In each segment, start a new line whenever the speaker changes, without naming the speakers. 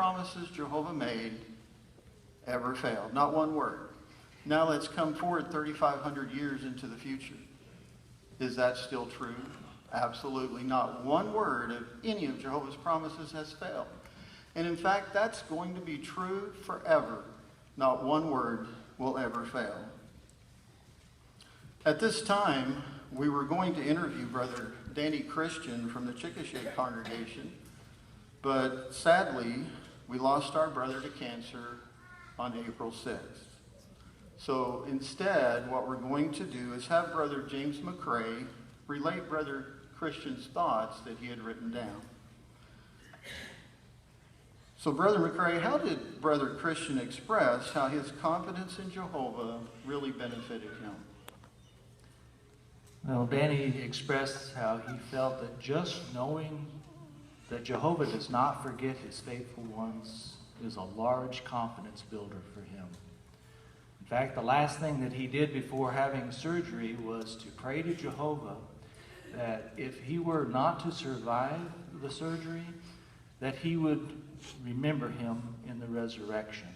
promises Jehovah made ever failed. Not one word. Now let's come forward 3,500 years into the future. Is that still true? Absolutely. Not one word of any of Jehovah's promises has failed. And in fact, that's going to be true forever. Not one word will ever fail. At this time, we were going to interview Brother Danny Christian from the Chickasha congregation, but sadly, we lost our brother to cancer on April 6th. So instead, what we're going to do is have Brother James McCrae relate Brother Christian's thoughts that he had written down. So Brother McCrae, how did Brother Christian express how his confidence in Jehovah really benefited him?
Well, Danny expressed how he felt that just knowing that Jehovah does not forget his faithful ones is a large confidence builder for him. In fact, the last thing that he did before having surgery was to pray to Jehovah that if he were not to survive the surgery, that he would remember him in the resurrection.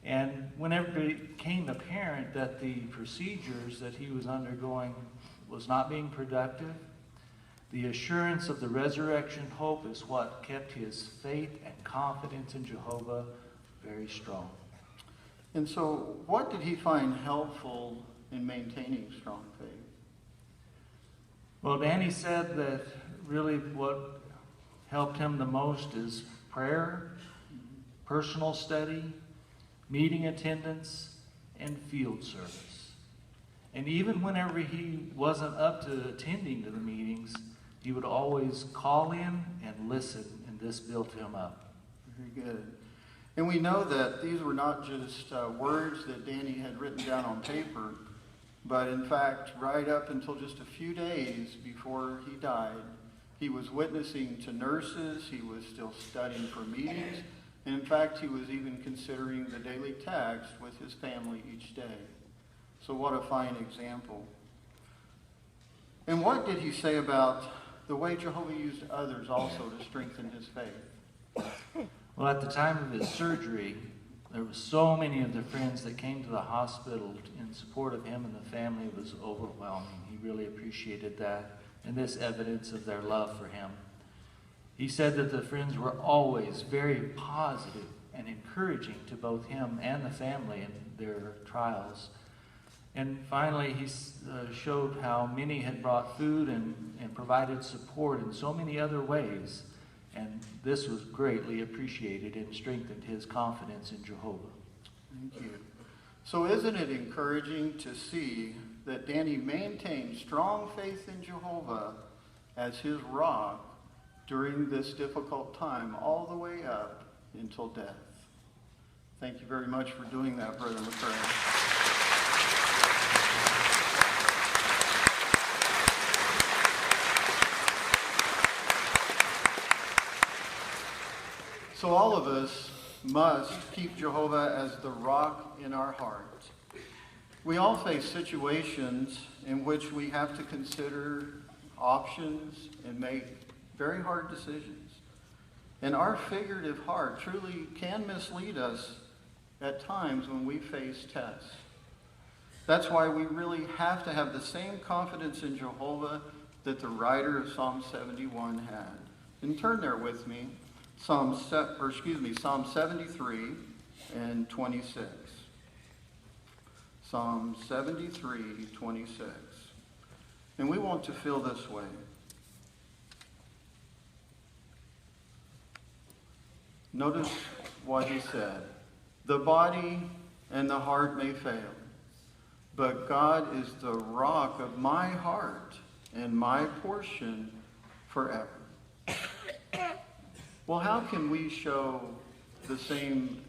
And whenever it became apparent that the procedures that he was undergoing was not being productive, the assurance of the resurrection hope is what kept his faith and confidence in Jehovah very strong.
And so, what did he find helpful in maintaining strong faith?
Well, Danny said that really what helped him the most is prayer, personal study, meeting attendance, and field service. And even whenever he wasn't up to attending to the meetings, he would always call in and listen, and this built him up.
Very good. And we know that these were not just words that Danny had written down on paper, but in fact, right up until just a few days before he died, he was witnessing to nurses, he was still studying for meetings, and in fact, he was even considering the daily text with his family each day. So what a fine example. And what did he say about the way Jehovah used others also to strengthen his faith?
Well, at the time of his surgery, there were so many of the friends that came to the hospital in support of him and the family. It was overwhelming. He really appreciated that, and this evidence of their love for him. He said that the friends were always very positive and encouraging to both him and the family in their trials. And finally, he showed how many had brought food and provided support in so many other ways. And this was greatly appreciated and strengthened his confidence in Jehovah.
Thank you. So isn't it encouraging to see that Danny maintained strong faith in Jehovah as his rock during this difficult time, all the way up until death? Thank you very much for doing that, Brother McCrae. So all of us must keep Jehovah as the rock in our heart. We all face situations in which we have to consider options and make very hard decisions. And our figurative heart truly can mislead us at times when we face tests. That's why we really have to have the same confidence in Jehovah that the writer of Psalm 71 had. And turn there with me. Psalm 73 and 26. Psalm 73, 26. And we want to feel this way. Notice what he said. The body and the heart may fail, but God is the rock of my heart and my portion forever. Well, how can we show the same